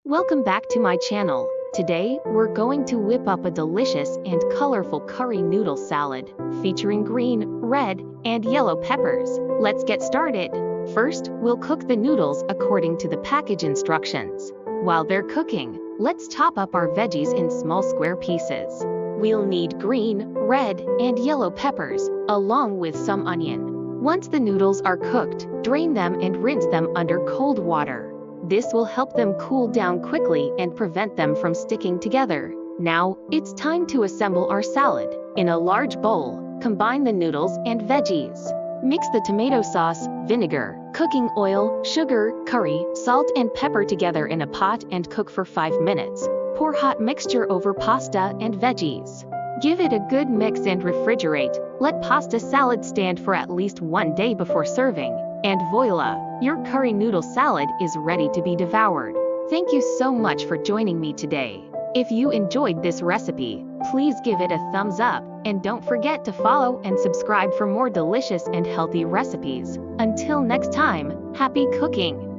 Welcome back to my channel. Today, we're going to whip up a delicious and colorful curry noodle salad, featuring green, red, and yellow peppers. Let's get started. First, we'll cook the noodles according to the package instructions. While they're cooking, let's chop up our veggies in small square pieces. We'll need green, red, and yellow peppers, along with some onion. Once the noodles are cooked, drain them and rinse them under cold water. This will help them cool down quickly and prevent them from sticking together. Now, it's time to assemble our salad. In a large bowl, combine the noodles and veggies. Mix the tomato sauce, vinegar, cooking oil, sugar, curry, salt, and pepper together in a pot and cook for 5 minutes. Pour hot mixture over pasta and veggies. Give it a good mix and refrigerate. Let pasta salad stand for at least 1 day before serving. And voila, your curry noodle salad is ready to be devoured. Thank you so much for joining me today. If you enjoyed this recipe, please give it a thumbs up, and don't forget to follow and subscribe for more delicious and healthy recipes. Until next time, happy cooking!